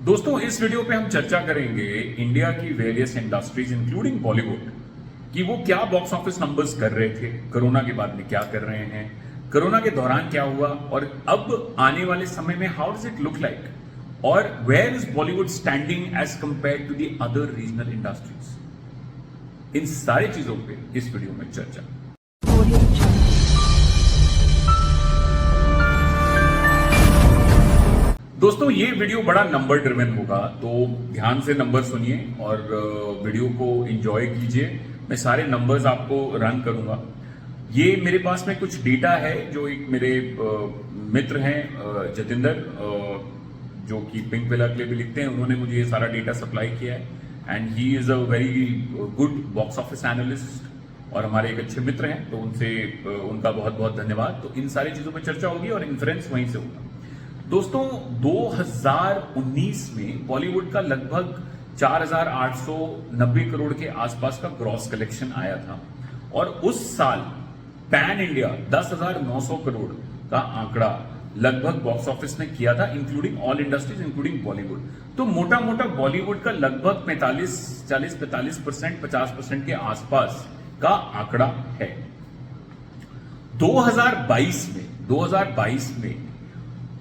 दोस्तों इस वीडियो पे हम चर्चा करेंगे इंडिया की वेरियस इंडस्ट्रीज इंक्लूडिंग बॉलीवुड कि वो क्या बॉक्स ऑफिस नंबर्स कर रहे थे, कोरोना के बाद में क्या कर रहे हैं, कोरोना के दौरान क्या हुआ और अब आने वाले समय में how does it look like, और where is Bollywood standing as compared to the other regional industries. इन सारी चीजों पे इस वीडियो में चर्चा। दोस्तों ये वीडियो बड़ा नंबर ड्रिवन होगा, तो ध्यान से नंबर सुनिए और वीडियो को एंजॉय कीजिए। मैं सारे नंबर्स आपको रन करूंगा। ये मेरे पास में कुछ डेटा है जो एक मेरे मित्र हैं जतिंदर, जो कि पिंक विला के लिए भी लिखते हैं, उन्होंने मुझे ये सारा डेटा सप्लाई किया है and he is a very good box office analyst और हमारे एक अच्छे मित्र हैं, तो उनसे उनका बहुत बहुत धन्यवाद। तो इन सारी चीजों पर चर्चा होगी और इन्फ्रेंस वहीं से होगा। दोस्तों 2019 में बॉलीवुड का लगभग 4,890 करोड़ के आसपास का ग्रॉस कलेक्शन आया था और उस साल पैन इंडिया 10,900 करोड़ का आंकड़ा लगभग बॉक्स ऑफिस ने किया था, including all industries including Bollywood. तो मोटा मोटा बॉलीवुड का लगभग 45% 50% के आसपास का आंकड़ा है। 2022 में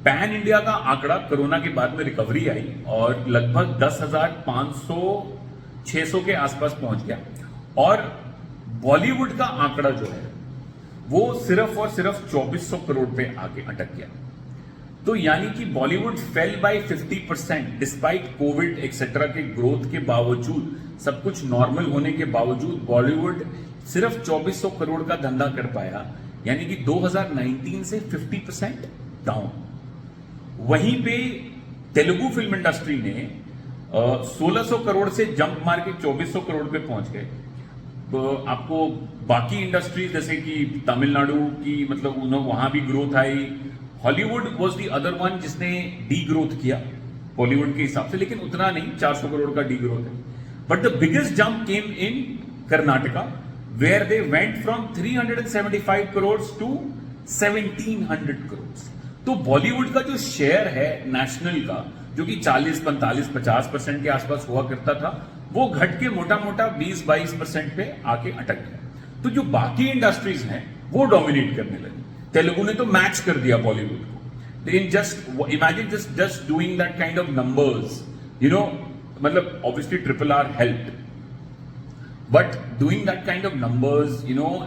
पैन इंडिया का आंकड़ा कोरोना के बाद में रिकवरी आई और लगभग 10,500-600 के आसपास पहुंच गया और बॉलीवुड का आंकड़ा जो है वो सिर्फ और सिर्फ 2400 करोड़ पे आके अटक गया। तो यानी कि Bollywood fail by 50% despite Covid etcetera के ग्रोथ के बावजूद, सब कुछ नॉर्मल होने के बावजूद बॉलीवुड सिर्फ 2400 करोड़ का धंधा कर पाया, यानी कि 2019 से 50% डाउन। वहीं पे तेलुगु फिल्म इंडस्ट्री ने 1600 करोड़ से जंप मार के 2400 करोड़ पे पहुंच गए। आपको बाकी इंडस्ट्रीज जैसे कि तमिलनाडु की मतलब वहां भी growth I. Hollywood was the other one जिसने डी ग्रोथ किया बॉलीवुड के हिसाब से, लेकिन उतना नहीं, 400 करोड़ का डी ग्रोथ है। But the biggest jump came in Karnataka where they went from 375 crore to 1700 crore. तो बॉलीवुड का जो शेयर है नेशनल का, जो कि 40, 45, 50% के आसपास हुआ करता था, वो घट के मोटा मोटा 20-22% पे आके अटक गया। तो जो बाकी इंडस्ट्रीज हैं वो डोमिनेट करने लगी। तेलुगु ने तो मैच कर दिया बॉलीवुड को। इन just imagine just doing that kind of numbers, मतलब obviously triple R helped, but doing that kind of numbers,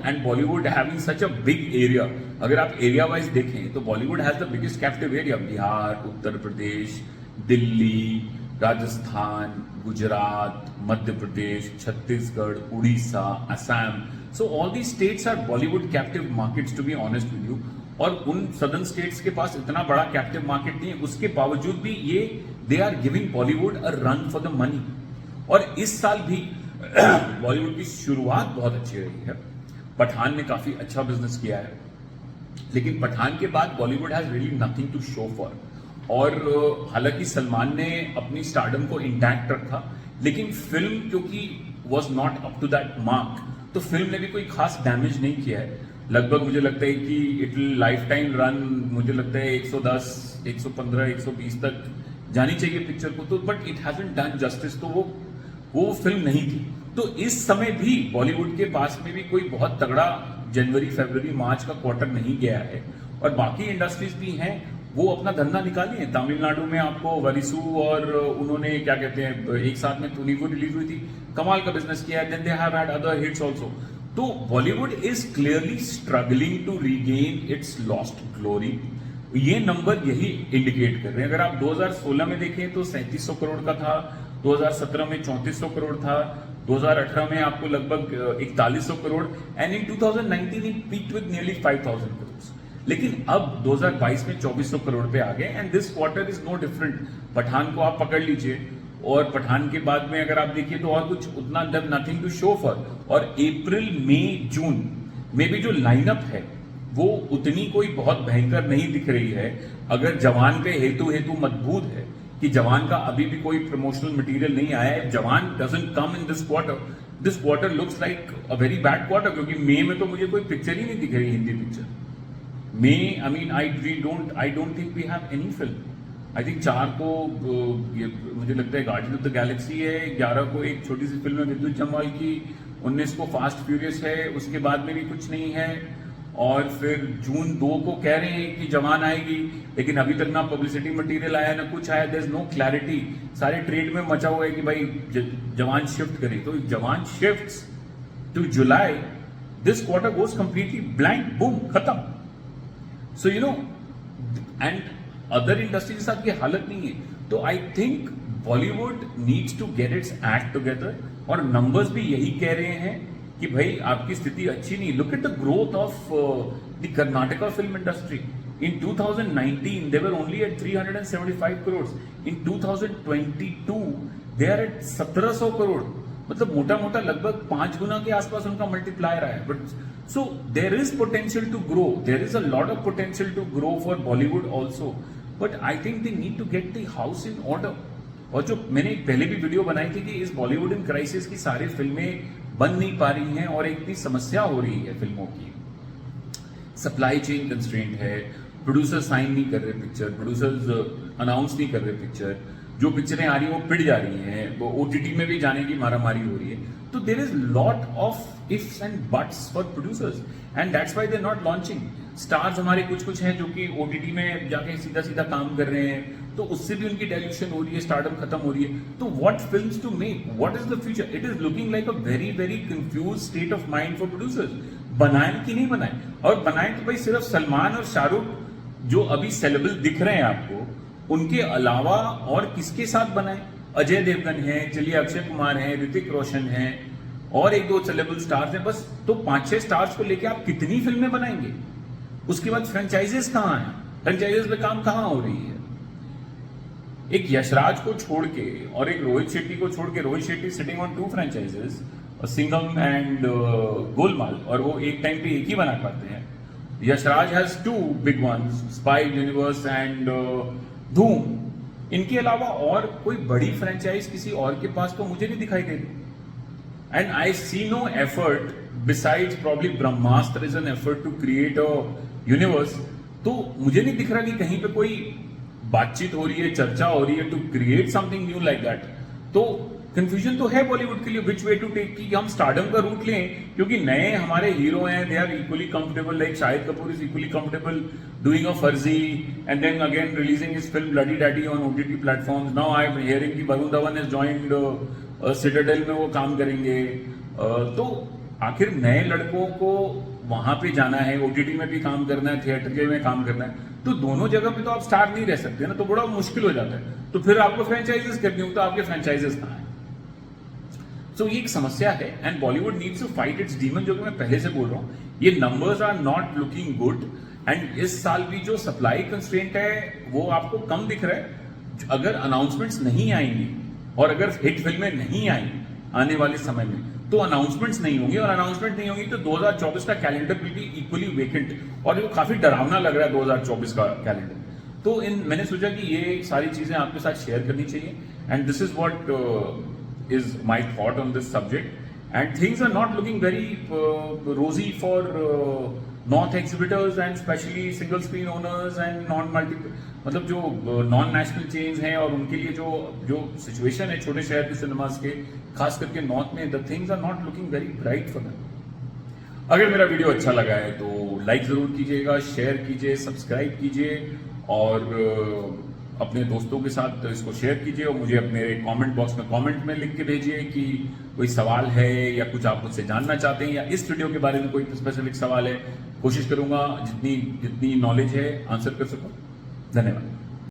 and Bollywood having such a big area, अगर आप एरिया वाइज देखें तो Bollywood has the biggest captive area. Bihar, Uttar Pradesh, Delhi, Rajasthan, Gujarat, Madhya Pradesh, Chhattisgarh, Orissa, Assam. So all the states are Bollywood captive markets, to be honest with you. और उन southern states के पास इतना बड़ा captive market नहीं है, उसके बावजूद भी ये they are giving Bollywood a run for the money. और इस साल भी बॉलीवुड की शुरुआत बहुत अच्छी रही है। पठान ने काफी अच्छा बिजनेस किया है, लेकिन पठान के बाद Bollywood has really nothing to show for. और हालांकि सलमान ने अपनी स्टारडम को इंटैक्ट रखा, लेकिन फिल्म क्योंकि was not up to that mark, तो फिल्म ने भी कोई खास डैमेज नहीं किया है। लगभग मुझे लगता है कि it will life time run, मुझे लगता है 110, 115, 120 तक जानी चाहिए पिक्चर को, तो but it hasn't done justice, तो वो फिल्म नहीं थी। तो इस समय भी बॉलीवुड के पास में भी कोई बहुत तगड़ा जनवरी, फरवरी, मार्च का क्वार्टर नहीं गया है और बाकी इंडस्ट्रीज भी हैं वो अपना धंधा निकाली है। तमिलनाडु में आपको वरिसु और उन्होंने क्या कहते हैं एक साथ में तुनिको रिलीज हुई थी, कमाल का बिजनेस किया है। Then they have had other hits also. तो Bollywood is clearly struggling to regain its lost glory. ये नंबर यही इंडिकेट कर रहे हैं। अगर आप 2016 में देखें तो 3700 करोड़ का था, 2017 में 3400 करोड़ था, 2018 में आपको लगभग 4100 crore, and in 2019 it peaked with nearly 5000 crore. लेकिन अब 2022 में 2400 करोड़ पे आ गए and this quarter is no different. Pathaan को आप पकड़ लीजिए और पठान के बाद में अगर आप देखिए तो और कुछ उतना नथिंग टू शो फॉर। और अप्रैल, मई, जून में भी जो लाइनअप है वो उतनी कोई बहुत भयंकर नहीं दिख रही है। अगर जवान पे हेतु मजबूत है कि जवान का अभी भी कोई प्रमोशनल मटेरियल नहीं आया है, जवान doesn't come in this quarter, this quarter looks like a very bad quarter, क्योंकि मई में तो मुझे कोई पिक्चर ही नहीं दिख रही Hindi picture. May, I mean I don't think we have any film. I think 4 को ये मुझे लगता है गार्डियन ऑफ द गैलेक्सी है, 11 को एक छोटी सी फिल्म है विद्युत जम्वाल की, 19 को फास्ट फ्यूरियस है, उसके बाद में भी कुछ नहीं है, और फिर जून 2 को कह रहे हैं कि जवान आएगी, लेकिन अभी तक ना पब्लिसिटी मटेरियल आया ना कुछ आया, देयर इज नो क्लैरिटी। सारे ट्रेड में मचा हुआ है कि भाई जवान शिफ्ट करें, तो Jawan shifts to July, this quarter goes completely blank, boom, खत्म। So you know, and other industry के साथ ये हालत नहीं है। तो I think Bollywood needs to get its act together, और नंबर्स भी यही कह रहे हैं कि भाई आपकी स्थिति अच्छी नहीं। Look at the growth of the Karnataka film industry. In 2019 they were only at 375 crores. In 2022 they are at 1700 crore. मतलब मोटा मोटा लगभग 5 गुना के आसपास उनका मल्टीप्लायर आया। But so there is potential to grow, there is a lot of potential to grow for Bollywood also, but I think they need to get the house in order. और जो मैंने पहले भी वीडियो बनाई थी कि इस बॉलीवुड इन क्राइसिस की सारी फिल्में बन नहीं पा रही हैं और इतनी समस्या हो रही है फिल्मों की, सप्लाई चेन कंस्ट्रेंट है, प्रोड्यूसर साइन नहीं कर रहे पिक्चर, प्रोड्यूसर्स अनाउंस नहीं कर रहे पिक्चर, जो पिक्चरें आ रही हैं वो पिट जा रही हैं, वो ओटीटी में भी जाने की मारामारी हो रही है। तो there is lot of ifs and buts for producers, and that's why they not launching. Stars हमारे कुछ कुछ हैं जो कि ओटीटी में जाके सीधा सीधा काम कर रहे हैं, तो उससे भी उनकी डायल्यूशन हो रही है, स्टार्टअप खत्म हो रही है। तो what films to make, what is the future? It is looking like a very very confuse state of mind for producers. बनाए कि नहीं बनाए? और बनाए तो भाई सिर्फ सलमान और शाहरुख जो अभी सेलेबल दिख रहे हैं आपको, उनके अलावा और किसके साथ बनाए? अजय देवगन है, चलिए अक्षय कुमार है, ऋतिक रोशन है, और एक दो सेलेबल स्टार्स हैं बस। तो 5-6 स्टार्स को लेके आप कितनी फिल्में बनाएंगे? उसके बाद फ्रेंचाइजेस कहां हैं? फ्रेंचाइजेस पे काम कहां हो रही है? एक यशराज को छोड़ के और एक रोहित शेट्टी को छोड़ के, Rohit Shetty sitting on 2 franchises, Singham and Golmaal, और वो एक टाइम पे एक ही बना पाते हैं। Yashraj has 2 big ones, spy universe and Dhoom. इनके अलावा और कोई बड़ी फ्रेंचाइज किसी और के पास तो मुझे नहीं दिखाई देती। And I see no effort besides probably Brahmastra is an effort to create a universe. तो मुझे नहीं दिख रहा कि कहीं पे कोई बातचीत हो रही है, चर्चा हो रही है to create something new like that. तो कंफ्यूजन तो है बॉलीवुड के लिए विच वे टू टेक, कि हम स्टारडम का रूट लें, क्योंकि नए हमारे हीरो हैं, they are equally comfortable, like Shahid Kapoor is equally comfortable doing a Farzi and then again releasing his film Bloody Daddy on OTT platforms. Now I am hearing कि Varun Dhawan has joined Citadel में वो काम करेंगे। तो आखिर नए लड़कों को वहां पे जाना है, ओटीटी में भी काम करना है, थिएटर के में काम करना है, तो दोनों जगह पे तो आप स्टार नहीं रह सकते ना, तो बड़ा मुश्किल हो जाता है। तो फिर आपको फ्रेंचाइजेस करनी हो, तो आपके फ्रेंचाइजेस कहां हैं? सो ये एक समस्या है, and Bollywood needs to fight its demon, जो कि मैं पहले से बोल रहा हूं। ये numbers are not looking good, and इस साल भी जो सप्लाई कंस्ट्रेंट है वो आपको कम दिख रहा है। अगर अनाउंसमेंट्स नहीं आएंगी और अगर हिट फिल्में नहीं आई आने वाले समय में, तो अनाउंसमेंट्स नहीं होंगी, और अनाउंसमेंट नहीं होंगी तो 2024 का calendar will be equally vacant, और ये काफी डरावना लग रहा है 2024 का कैलेंडर। तो मैंने सोचा कि ये सारी चीजें आपके साथ शेयर करनी चाहिए, and this is what is my thought on this subject, and things are not looking very rosy for north exhibitors and especially single screen owners and मतलब जो नॉन नेशनल चेन्स हैं, और उनके लिए जो सिचुएशन है छोटे शहर के सिनेमास के, खास करके नॉर्थ में, the things are not looking very bright for them. अगर मेरा वीडियो अच्छा लगा है तो लाइक जरूर कीजिएगा, शेयर कीजिए, सब्सक्राइब कीजिए, और अपने दोस्तों के साथ इसको शेयर कीजिए, और मुझे अपने कमेंट बॉक्स में कमेंट में लिख के भेजिए कि कोई सवाल है या कुछ आप मुझसे जानना चाहते हैं, या इस वीडियो के बारे में कोई स्पेसिफिक सवाल है। कोशिश करूंगा जितनी नॉलेज है आंसर कर सकूं। धन्यवाद।